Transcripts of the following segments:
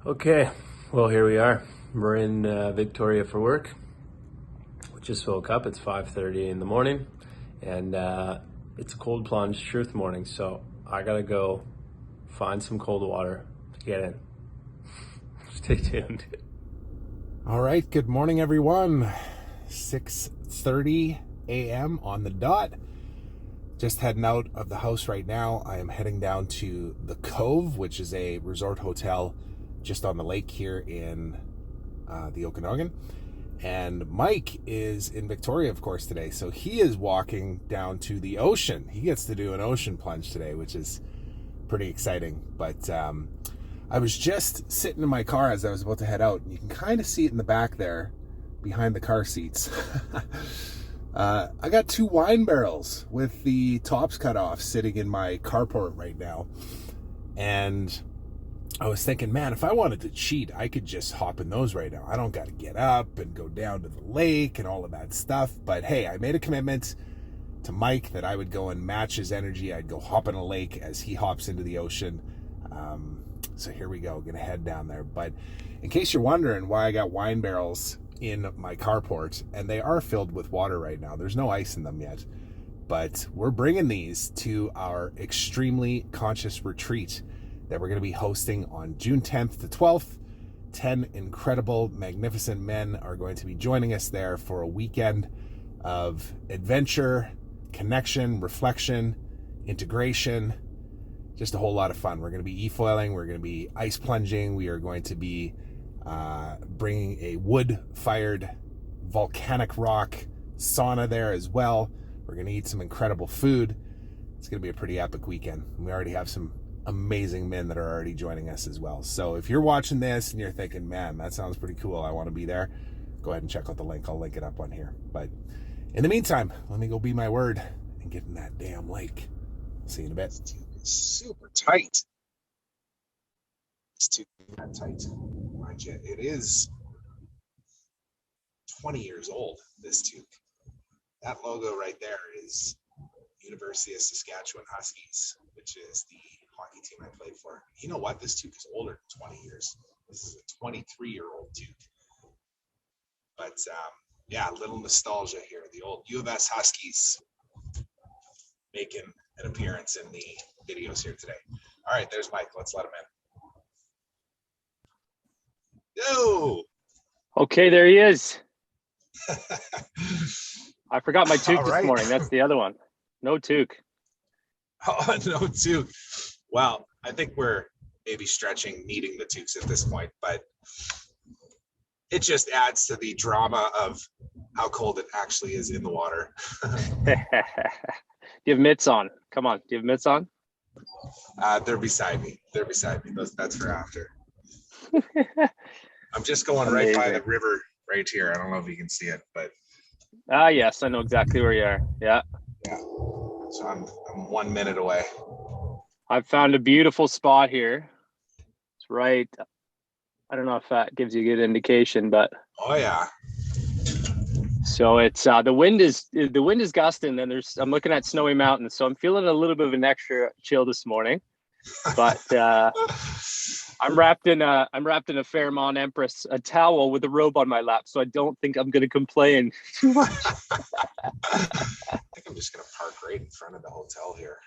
Okay, well, here we are. We're in Victoria for work. We just woke up. It's 5:30 in the morning, and it's a cold plunge truth morning. So I gotta go find some cold water to get in. Stay tuned. All right, good morning, everyone. 6:30 a.m. on the dot. Just heading out of the house right now. I am heading down to the Cove, which is a resort hotel just on the lake here in the Okanagan. And Mike is in Victoria, of course, today. So he is walking down to the ocean. He gets to do an ocean plunge today, which is pretty exciting. But I was just sitting in my car as I was about to head out. And you can kind of see it in the back there behind the car seats. I got 2 wine barrels with the tops cut off sitting in my carport right now. And I was thinking, man, if I wanted to cheat, I could just hop in those right now. I don't got to get up and go down to the lake and all of that stuff. But hey, I made a commitment to Mike that I would go and match his energy. I'd go hop in a lake as he hops into the ocean. So here we go, gonna head down there. But in case you're wondering why I got wine barrels in my carport, and they are filled with water right now. There's no ice in them yet. But we're bringing these to our extremely conscious retreat that we're going to be hosting on June 10th to 12th. 10 incredible, magnificent men are going to be joining us there for a weekend of adventure, connection, reflection, integration, just a whole lot of fun. We're going to be e-foiling, we're going to be ice plunging, we are going to be bringing a wood-fired volcanic rock sauna there as well. We're going to eat some incredible food. It's going to be a pretty epic weekend. We already have some amazing men that are already joining us as well. So if you're watching this and you're thinking, man, that sounds pretty cool, I want to be there, go ahead and check out the link. I'll link it up on here. But in the meantime, let me go be my word and get in that damn lake. See you in a bit. It's super tight. It's too tight. Mind you, it is 20 years old, this toque. That logo right there is University of Saskatchewan Huskies, which is the hockey team I played for. You know what? This toque is older than 20 years. This is a 23-year-old toque. But yeah, a little nostalgia here. The old U of S Huskies making an appearance in the videos here today. All right, there's Mike. Let's let him in. Yo! Okay, there he is. I forgot my toque this morning. That's the other one. No toque. Oh, no toque. Well, I think we're maybe stretching needing the toques at this point, but it just adds to the drama of how cold it actually is in the water. Do you have mitts on? Come on. Do you have mitts on? They're beside me. That's for after. I'm just going right by the river right here. I don't know if you can see it, but yes, I know exactly where you are. Yeah. So I'm 1 minute away. I've found a beautiful spot here. It's right. I don't know if that gives you a good indication, but oh yeah. So it's the wind is gusting, and I'm looking at snowy mountains, so I'm feeling a little bit of an extra chill this morning. But I'm wrapped in a Fairmont Empress, a towel with a robe on my lap, so I don't think I'm going to complain too much. I think I'm just going to park right in front of the hotel here.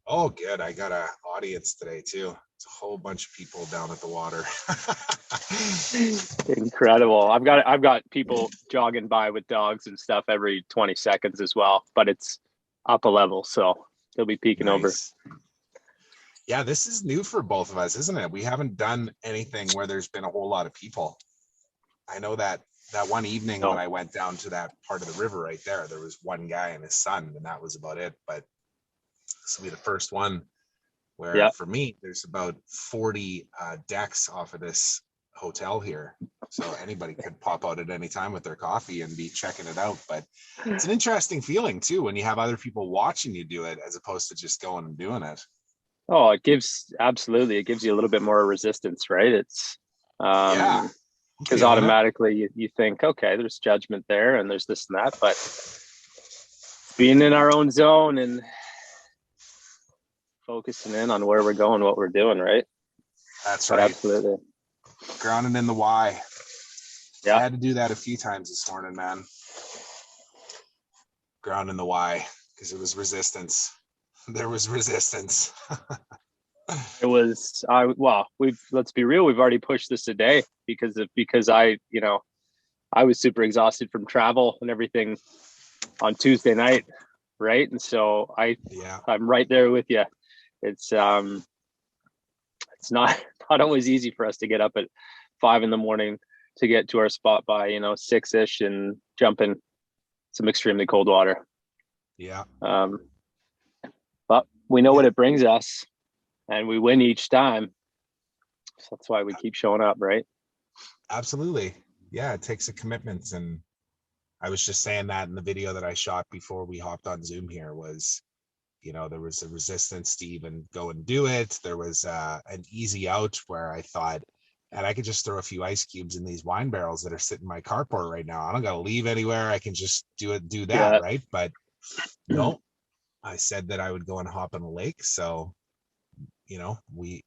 Oh, good. I got an audience today too. It's a whole bunch of people down at the water. Incredible. I've got people jogging by with dogs and stuff every 20 seconds as well, but it's up a level, so they'll be peeking over. Yeah, this is new for both of us, isn't it? We haven't done anything where there's been a whole lot of people. I know that one evening when I went down to that part of the river right there was one guy and his son, and that was about it. But this will be the first one where, for me, there's about 40 decks off of this hotel here. So anybody could pop out at any time with their coffee and be checking it out. But it's an interesting feeling, too, when you have other people watching you do it as opposed to just going and doing it. Oh, it gives you a little bit more resistance, right? It's because automatically you think, okay, there's judgment there and there's this and that, but being in our own zone and focusing in on where we're going, what we're doing, right? That's But right. absolutely. Grounding in the why. Yeah. I had to do that a few times this morning, man. Ground in the why, because it was resistance. There was resistance. It was let's be real, we've already pushed this a day because I was super exhausted from travel and everything on Tuesday night, right? And so I'm right there with you. It's not always easy for us to get up at 5 a.m. to get to our spot by 6ish and jump in some extremely cold water. Yeah. But we know what it brings us, and we win each time. So that's why we keep showing up, right? Absolutely. Yeah, it takes a commitment. And I was just saying that in the video that I shot before we hopped on Zoom here was, there was a resistance to even go and do it. There was an easy out where I thought, and I could just throw a few ice cubes in these wine barrels that are sitting in my carport right now. I don't got to leave anywhere. I can just do that, Yeah. right? But no, I said that I would go and hop in a lake. So, we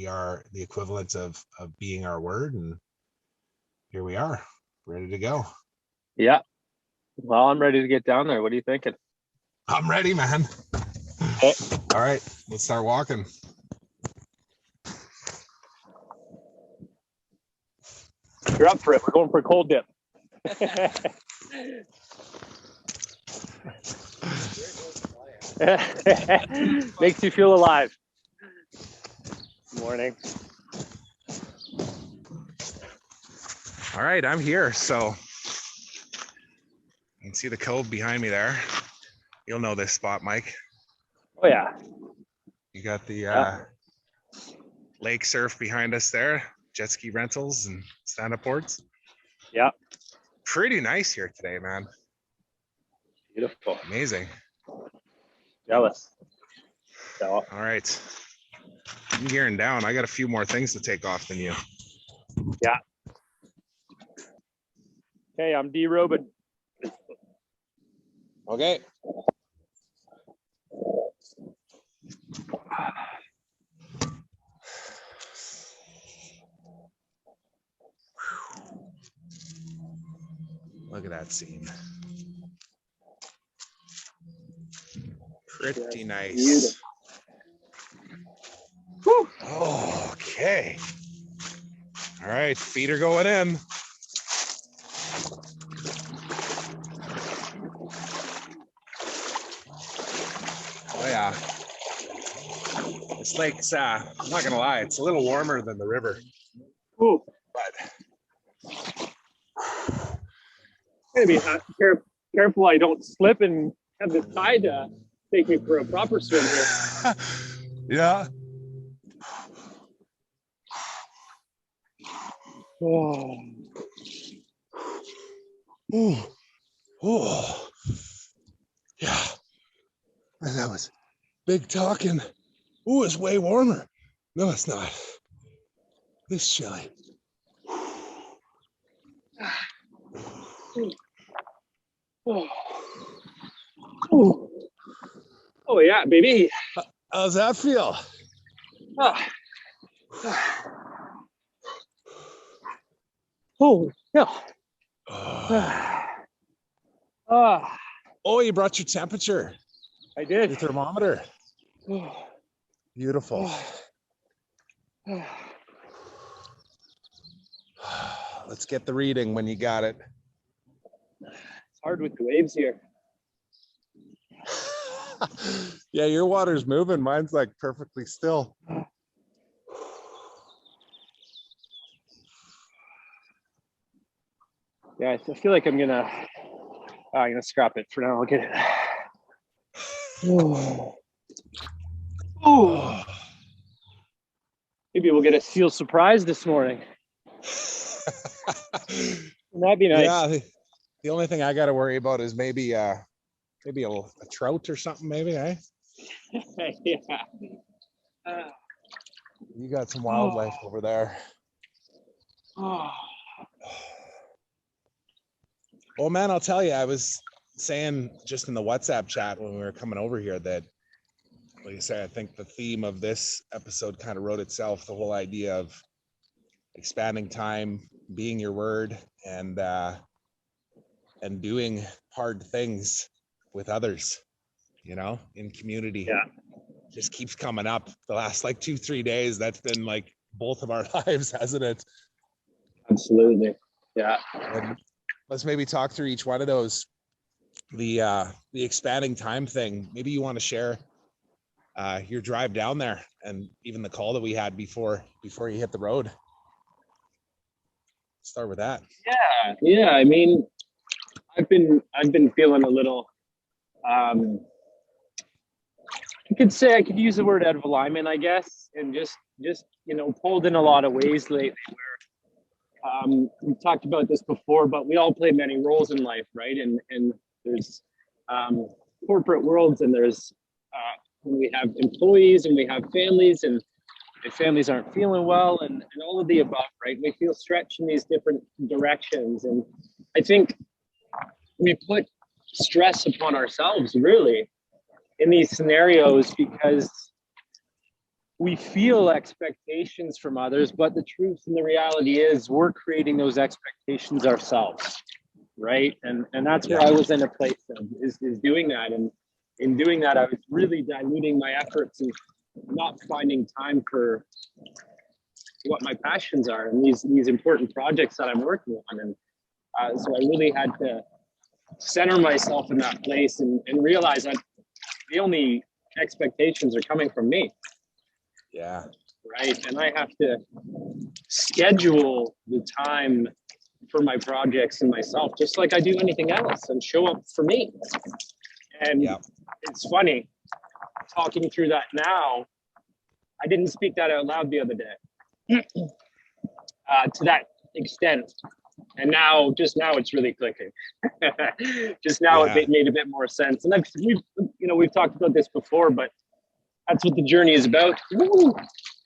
are the equivalent of being our word, and here we are, ready to go. Yeah. Well, I'm ready to get down there. What are you thinking? I'm ready, man. Okay. All right, let's start walking. You're up for it. We're going for a cold dip. Makes you feel alive. Morning. All right, I'm here. So you can see the cove behind me there. You'll know this spot, Mike. Oh yeah. You got the lake surf behind us there, jet ski rentals and stand-up boards. Yeah. Pretty nice here today, man. Beautiful. Amazing. Jealous. So. All right. I'm gearing down. I got a few more things to take off than you. Yeah. Okay, I'm derobing. Okay. Look at that scene. Pretty nice. Okay. All right, feet are going in. Oh yeah. This lake's, I'm not gonna lie, it's a little warmer than the river. Ooh. But Gotta be careful I don't slip and have the tide take me for a proper swim here. yeah. Oh. Ooh. Oh. Yeah. And that was big talking. Ooh, it's way warmer. No, it's not. This chilly. Oh. Oh yeah, baby. How's that feel? Oh, oh yeah. Oh, you brought your temperature. I did. Your thermometer. Beautiful. Let's get the reading when you got it. It's hard with the waves here. Yeah, your water's moving. Mine's like perfectly still. Yeah, I feel like I'm gonna scrap it for now. I'll get it. Oh. Maybe we'll get a seal surprise this morning. That'd be nice. Yeah, the only thing I got to worry about is maybe a trout or something, maybe, eh? Yeah. You got some wildlife over there. Well, man, I'll tell you, I was saying just in the WhatsApp chat when we were coming over here that like I say, I think the theme of this episode kind of wrote itself, the whole idea of expanding time, being your word, and doing hard things with others, you know, in community. Yeah. Just keeps coming up the last like 2-3 days. That's been like both of our lives, hasn't it? Absolutely. Yeah. And let's maybe talk through each one of those. The expanding time thing. Maybe you want to share your drive down there and even the call that we had before you hit the road. Start with that. Yeah. I mean, I've been feeling a little, I could use the word out of alignment, I guess, and just pulled in a lot of ways lately where we've talked about this before, but we all play many roles in life, right? And there's corporate worlds, and there's we have employees, and we have families, and if families aren't feeling well, and all of the above, right? We feel stretched in these different directions, and I think we put stress upon ourselves, really, in these scenarios because we feel expectations from others, but the truth and the reality is we're creating those expectations ourselves, right? And that's where I was in a place of is doing that. And in doing that, I was really diluting my efforts and not finding time for what my passions are and these important projects that I'm working on. And so I really had to center myself in that place and realize that the only expectations are coming from me. Yeah. Right. And I have to schedule the time for my projects and myself, just like I do anything else, and show up for me. And it's funny, talking through that now, I didn't speak that out loud the other day to that extent. And now it's really clicking. Just now it made a bit more sense. And we've talked about this before, but that's what the journey is about.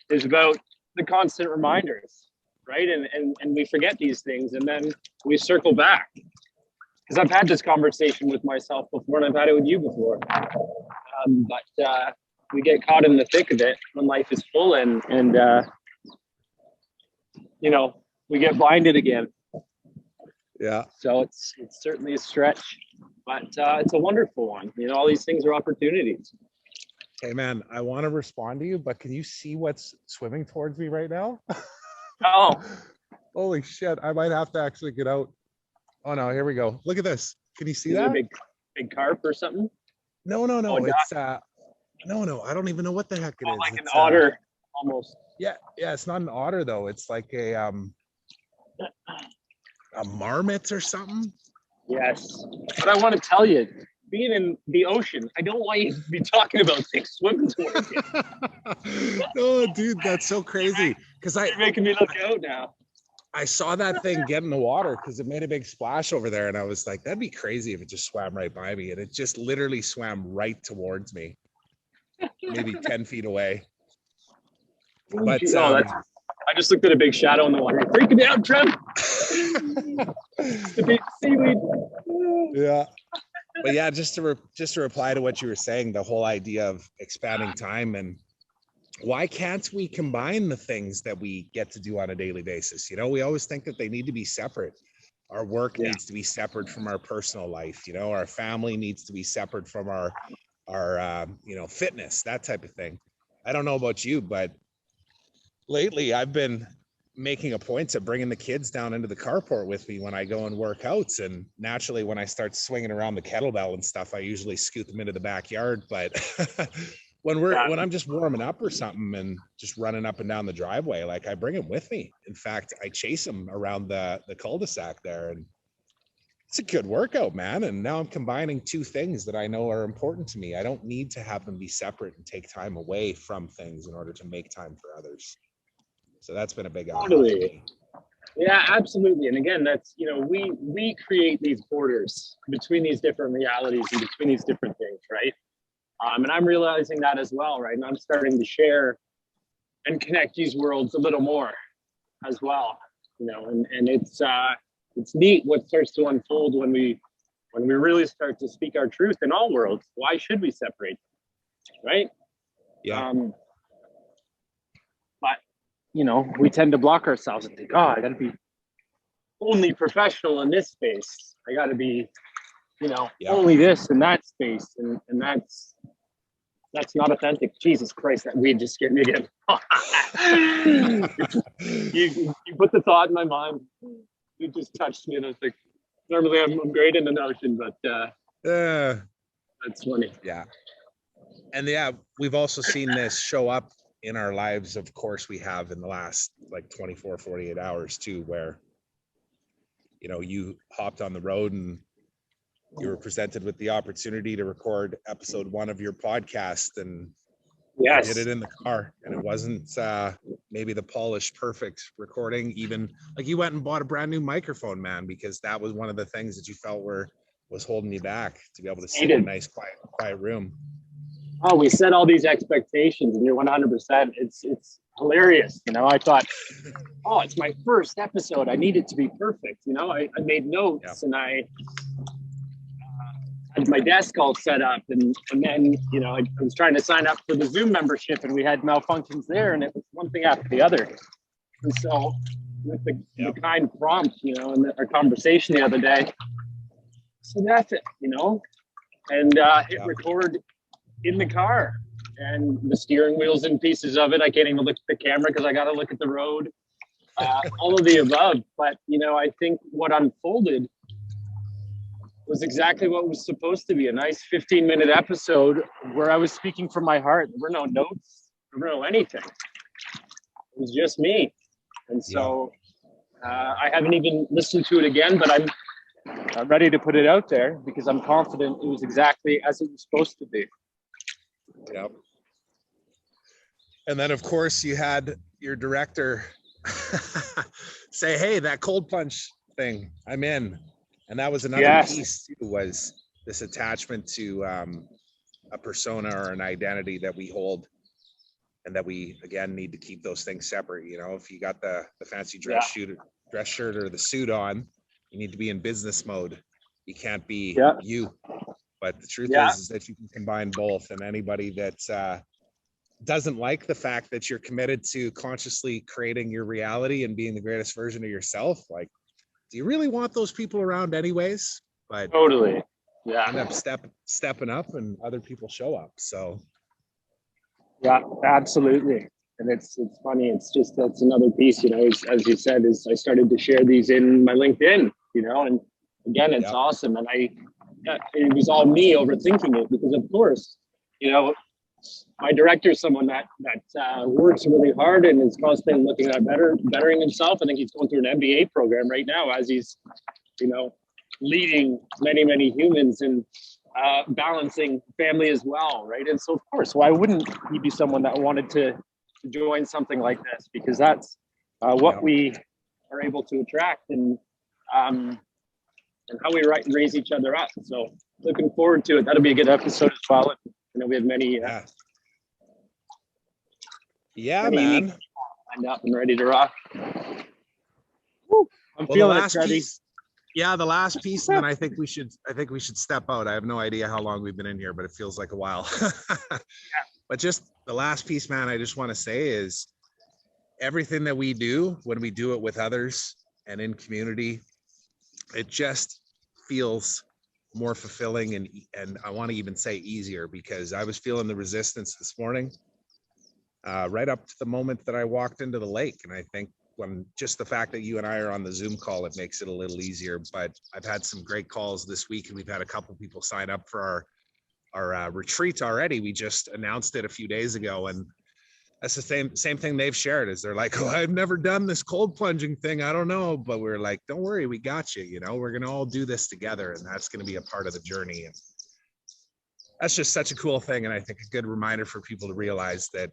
Is about the constant reminders, right? And we forget these things, and then we circle back. Because I've had this conversation with myself before, and I've had it with you before. But we get caught in the thick of it when life is full, and we get blinded again. Yeah. So it's certainly a stretch, but it's a wonderful one. All these things are opportunities. Hey man, I want to respond to you, but can you see what's swimming towards me right now? Oh. Holy shit. I might have to actually get out. Oh no, here we go. Look at this. Can you see Is that? it a big carp or something? No. Oh, it's no. I don't even know what the heck it is. Like it's an otter almost. Yeah, it's not an otter though. It's like a marmot or something. Yes. But I want to tell you, being in the ocean, I don't want you to be talking about things swimming towards you. No, dude, that's so crazy. Because you're making me look out now. I saw that thing get in the water because it made a big splash over there, and I was like, that'd be crazy if it just swam right by me. And it just literally swam right towards me, maybe 10 feet away. But I just looked at a big shadow in the water. You're freaking me out, Trev. The big seaweed. Yeah. But yeah, just to reply to what you were saying, the whole idea of expanding time, and why can't we combine the things that we get to do on a daily basis? We always think that they need to be separate. Our work needs to be separate from our personal life. Our family needs to be separate from our fitness, that type of thing. I don't know about you, but lately I've been making a point of bringing the kids down into the carport with me when I go and work out. And naturally, when I start swinging around the kettlebell and stuff, I usually scoot them into the backyard. But when I'm just warming up or something and just running up and down the driveway, like I bring them with me. In fact, I chase them around the cul-de-sac there, and it's a good workout, man. And now I'm combining two things that I know are important to me. I don't need to have them be separate and take time away from things in order to make time for others. So that's been a big totally. Yeah, absolutely. And again, that's, we create these borders between these different realities and between these different things, right? And I'm realizing that as well, right? And I'm starting to share and connect these worlds a little more as well, and it's neat what starts to unfold when we really start to speak our truth in all worlds. Why should we separate them, right? Yeah. But, we tend to block ourselves and think, oh, I got to be only professional in this space. I got to be, only this in that space. And that's not authentic. Jesus Christ, that weed just scared me again. you put the thought in my mind. It just touched me, and I was like, normally I'm great in the notion, but that's funny. Yeah. And we've also seen this show up in our lives. Of course, we have in the last 24, 48 hours too, where, you hopped on the road and you were presented with the opportunity to record episode 1 of your podcast, and yes, you did it in the car, and it wasn't maybe the polished, perfect recording. Even you went and bought a brand new microphone, man, because that was one of the things that you felt was holding you back, to be able to sit in a nice, quiet room. Oh, we set all these expectations, and you're 100%. It's hilarious. I thought, oh, it's my first episode. I need it to be perfect. I made notes, and I had my desk all set up, and then I was trying to sign up for the Zoom membership, and we had malfunctions there, and it was one thing after the other. And so with the kind prompt, in our conversation the other day, so that's it, and hit record in the car, and the steering wheel's in pieces of it. I can't even look at the camera because I got to look at the road. All of the above. But I think what unfolded was exactly what was supposed to be, a nice 15-minute episode where I was speaking from my heart. There were no notes, there were no anything. It was just me. And so I haven't even listened to it again, but I'm ready to put it out there because I'm confident it was exactly as it was supposed to be. Yep. And then, of course, you had your director say, hey, that cold plunge thing, I'm in. And that was another piece too, was this attachment to a persona or an identity that we hold, and that we, again, need to keep those things separate. If you got the fancy dress shirt or the suit on, you need to be in business mode. You can't be you. But the truth is that you can combine both. And anybody that doesn't like the fact that you're committed to consciously creating your reality and being the greatest version of yourself, do you really want those people around anyways? But totally, end up stepping up, and other people show up. So yeah, absolutely. And it's funny. It's just, that's another piece. As you said, is I started to share these in my LinkedIn. And again, it's awesome. And it was all me overthinking it, because of course, my director is someone that works really hard and is constantly looking at bettering himself. I think he's going through an MBA program right now as he's, leading many, many humans and balancing family as well, right? And so, of course, why wouldn't he be someone that wanted to join something like this? Because that's what we are able to attract, and how we raise each other up. So looking forward to it. That'll be a good episode as well. We have many man, lined up and ready to rock. Woo, I'm feeling it, Freddie. The last piece, and then I think we should step out. I have no idea how long we've been in here, but it feels like a while. But just the last piece, man, I just want to say is everything that we do, when we do it with others and in community, it just feels more fulfilling, and I want to even say easier, because I was feeling the resistance this morning, right up to the moment that I walked into the lake. And I think when just the fact that you and I are on the Zoom call, it makes it a little easier. But I've had some great calls this week, and we've had a couple people sign up for our retreat already. We just announced it a few days ago, and that's the same thing they've shared, is they're like, oh, I've never done this cold plunging thing, I don't know. But we're like, don't worry, we got you. We're going to all do this together, and that's going to be a part of the journey. And that's just such a cool thing. And I think a good reminder for people to realize that,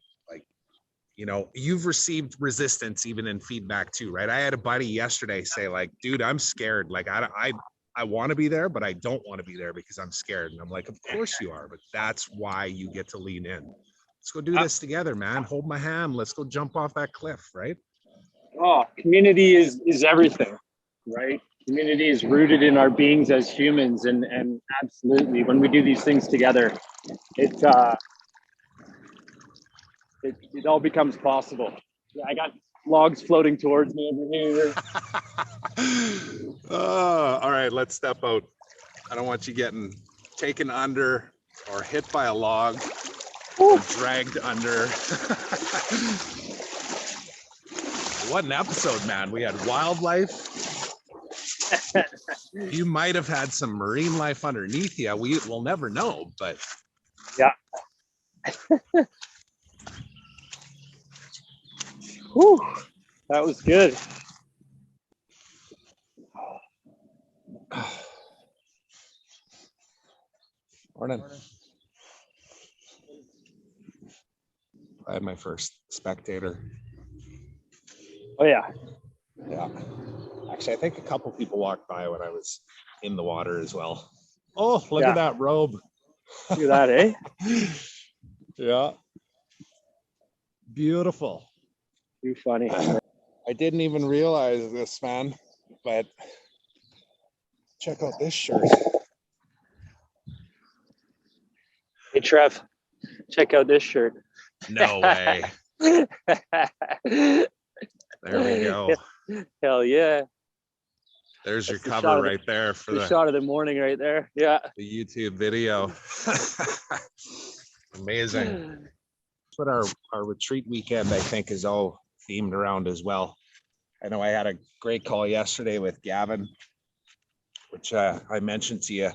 you've received resistance even in feedback too, right? I had a buddy yesterday say, dude, I'm scared. I want to be there, but I don't want to be there because I'm scared. And I'm like, of course you are, but that's why you get to lean in. Let's go do this together, man. Hold my hand. Let's go jump off that cliff, right? Oh, community is everything, right? Community is rooted in our beings as humans, and absolutely, when we do these things together, it all becomes possible. Yeah, I got logs floating towards me over here. All right, let's step out. I don't want you getting taken under or hit by a log or dragged under. What an episode, man. We had wildlife. You might have had some marine life underneath you. We will never know, but yeah. Whew, that was good. Morning. I had my first spectator. Oh yeah. Yeah. Actually, I think a couple people walked by when I was in the water as well. Oh, look at that robe. Look at that, eh? Yeah. Beautiful. Too funny. I didn't even realize this, man, but check out this shirt. Hey, Trev, check out this shirt. No way. There we go. Hell yeah. There's your cover right there for the shot of the morning right there. Yeah. The YouTube video. Amazing. That's what our retreat weekend, I think, is all themed around as well. I know I had a great call yesterday with Gavin, which I mentioned to you.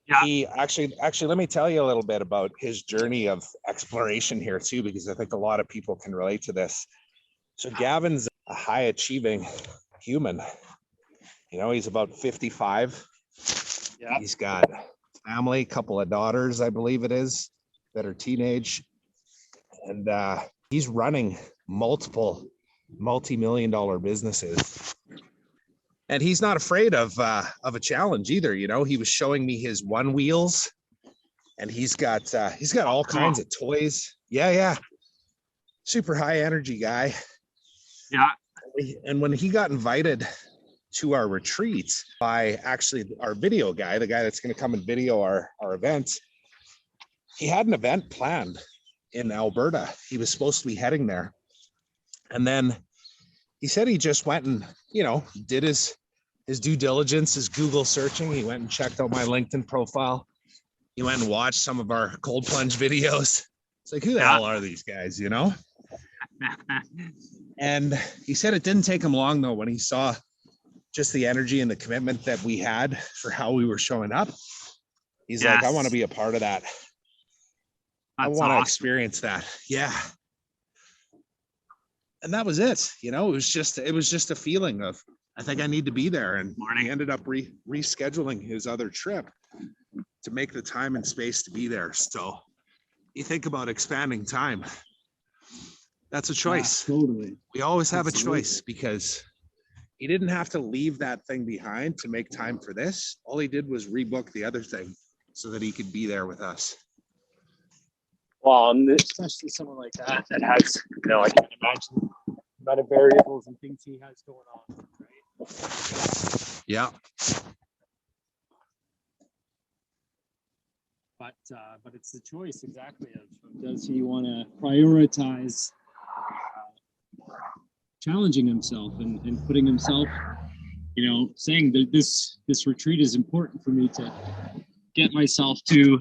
Yeah. He actually, let me tell you a little bit about his journey of exploration here too, because I think a lot of people can relate to this. So Gavin's a high achieving human. You know, he's about 55. Yeah. He's got family, couple of daughters, I believe it is, that are teenage. And he's running multiple multi-million-dollar businesses. And he's not afraid of a challenge either. You know, he was showing me his one wheels, and he's got all kinds of toys. Yeah. Super high energy guy. Yeah. And when he got invited to our retreats by actually our video guy, the guy that's going to come and video our events, he had an event planned in Alberta. He was supposed to be heading there. And then he said he just went and, you know, did his due diligence, his Google searching. He went and checked out my LinkedIn profile. He went and watched some of our cold plunge videos. It's like, who the hell are these guys, you know? And he said it didn't take him long, though, when he saw just the energy and the commitment that we had for how we were showing up. He's like, I want to be a part of that. I want to experience that. Yeah. And that was it. You know, it was just a feeling of, I think I need to be there. And he ended up rescheduling his other trip to make the time and space to be there. So you think about expanding time. That's a choice. Yeah, totally. We always have a choice, because he didn't have to leave that thing behind to make time for this. All he did was rebook the other thing so that he could be there with us. Well, especially someone like that has, you know, I can't imagine the amount of variables and things he has going on, right? Yeah. But it's the choice exactly of, does he want to prioritize challenging himself and putting himself, you know, saying that this retreat is important for me to get myself to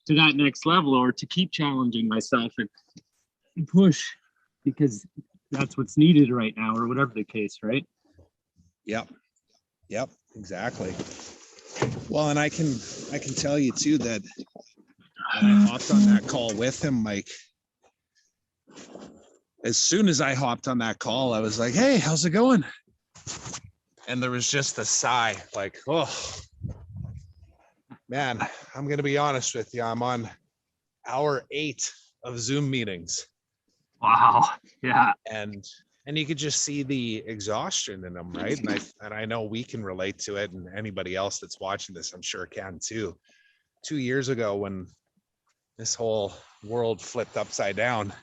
that next level, or to keep challenging myself and push, because that's what's needed right now, or whatever the case, right? Yep, exactly. Well, and I can tell you too that when I hopped on that call with him, Mike, as soon as I hopped on that call, I was like, hey, how's it going? And there was just a sigh, like, oh, man, I'm going to be honest with you. I'm on hour 8 of Zoom meetings. Wow. Yeah. And you could just see the exhaustion in them, right? And I know we can relate to it, and anybody else that's watching this, I'm sure can too. 2 years ago, when this whole world flipped upside down,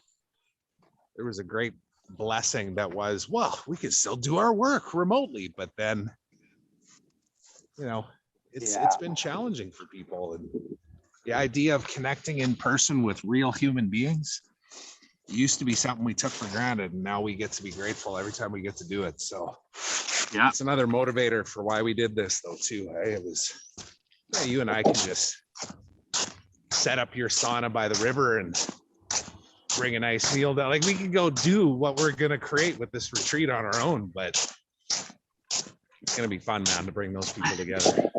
there was a great blessing that was, well, we could still do our work remotely, but then, you know, it's been challenging for people. And the idea of connecting in person with real human beings, used to be something we took for granted, and now we get to be grateful every time we get to do it. So Yeah. it's another motivator for why we did this though too. Hey, it was, you and I can just set up your sauna by the river and bring a nice meal down. Like, we can go do what we're gonna create with this retreat on our own, but it's gonna be fun, man, to bring those people together.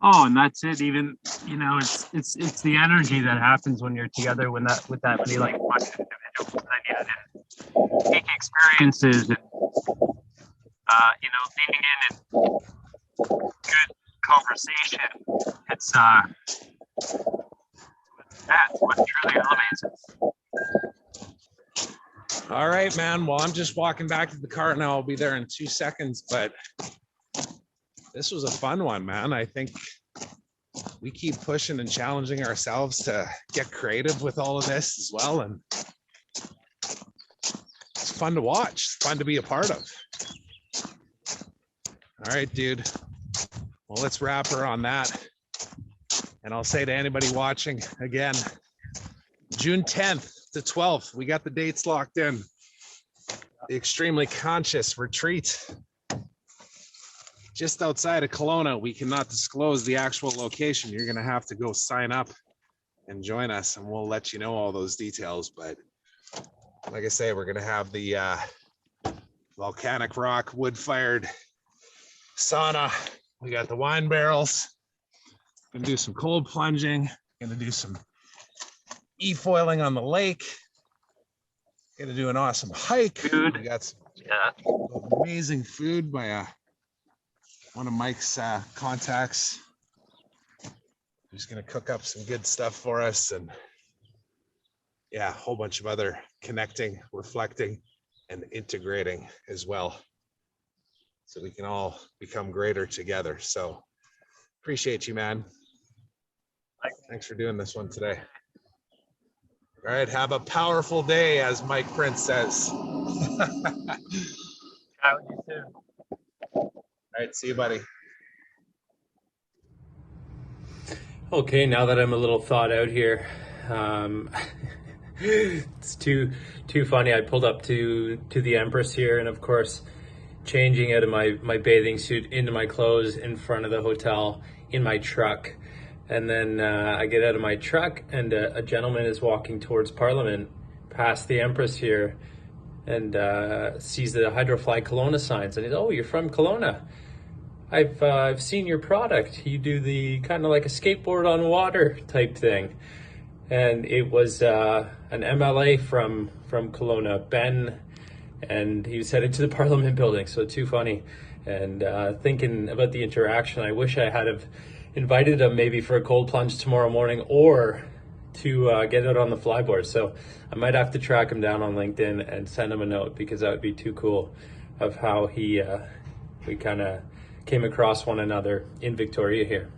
Oh, and that's it. Even, it's the energy that happens when you're together with that many like-minded individuals, and then you add in peak experiences and leaning in and good conversation. It's that's what truly elevates it. All right, man. Well, I'm just walking back to the car now. I'll be there in 2 seconds, but this was a fun one, man. I think we keep pushing and challenging ourselves to get creative with all of this as well. And it's fun to watch, it's fun to be a part of. All right, dude. Well, let's wrap her on that. And I'll say to anybody watching again, June 10th to 12th, we got the dates locked in. The Extremely Conscious Retreat, just outside of Kelowna. We cannot disclose the actual location. You're going to have to go sign up and join us, and we'll let you know all those details. But like I say, we're going to have the volcanic rock wood-fired sauna. We got the wine barrels. Going to do some cold plunging. Going to do some e-foiling on the lake. Going to do an awesome hike. Food. We got some Yeah. amazing food by one of Mike's contacts, who's going to cook up some good stuff for us, and yeah, a whole bunch of other connecting, reflecting, and integrating as well, so we can all become greater together. So appreciate you, man. Thanks for doing this one today. All right, have a powerful day, as Mike Prince says. You too. All right, see you, buddy. Okay, now that I'm a little thawed out here, it's too funny. I pulled up to the Empress here, and of course, changing out of my bathing suit into my clothes in front of the hotel in my truck. And then I get out of my truck, and a gentleman is walking towards Parliament past the Empress here, and sees the Hydrofly Kelowna signs, and he's, "Oh, you're from Kelowna. I've seen your product. You do the kind of like a skateboard on water type thing." And it was an MLA from Kelowna, Ben, and he was headed to the Parliament building. So too funny. And thinking about the interaction, I wish I had have invited him maybe for a cold plunge tomorrow morning, or to get out on the flyboard. So I might have to track him down on LinkedIn and send him a note, because that would be too cool of how we kind of came across one another in Victoria here.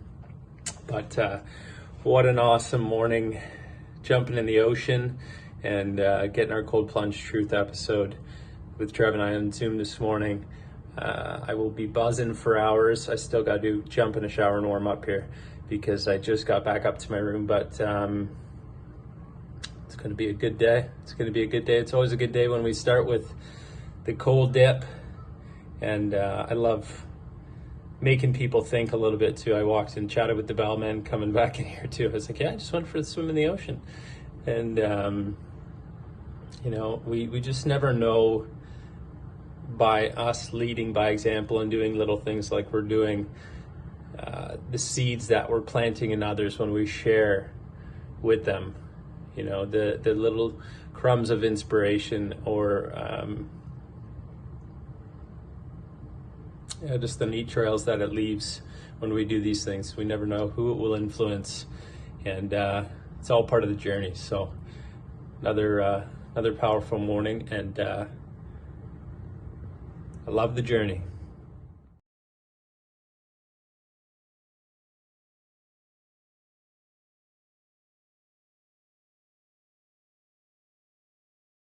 But what an awesome morning, jumping in the ocean and getting our cold plunge truth episode with Trev and I on Zoom this morning. I will be buzzing for hours. I still got to jump in a shower and warm up here, because I just got back up to my room. But it's going to be a good day. It's going to be a good day. It's always a good day when we start with the cold dip. And I love making people think a little bit too. I walked and chatted with the bellman coming back in here too. I was like, yeah, I just went for a swim in the ocean. And, we just never know, by us leading by example and doing little things like we're doing, the seeds that we're planting in others when we share with them, the little crumbs of inspiration, or just the neat trails that it leaves when we do these things. We never know who it will influence, and it's all part of the journey. So another powerful morning, and I love the journey.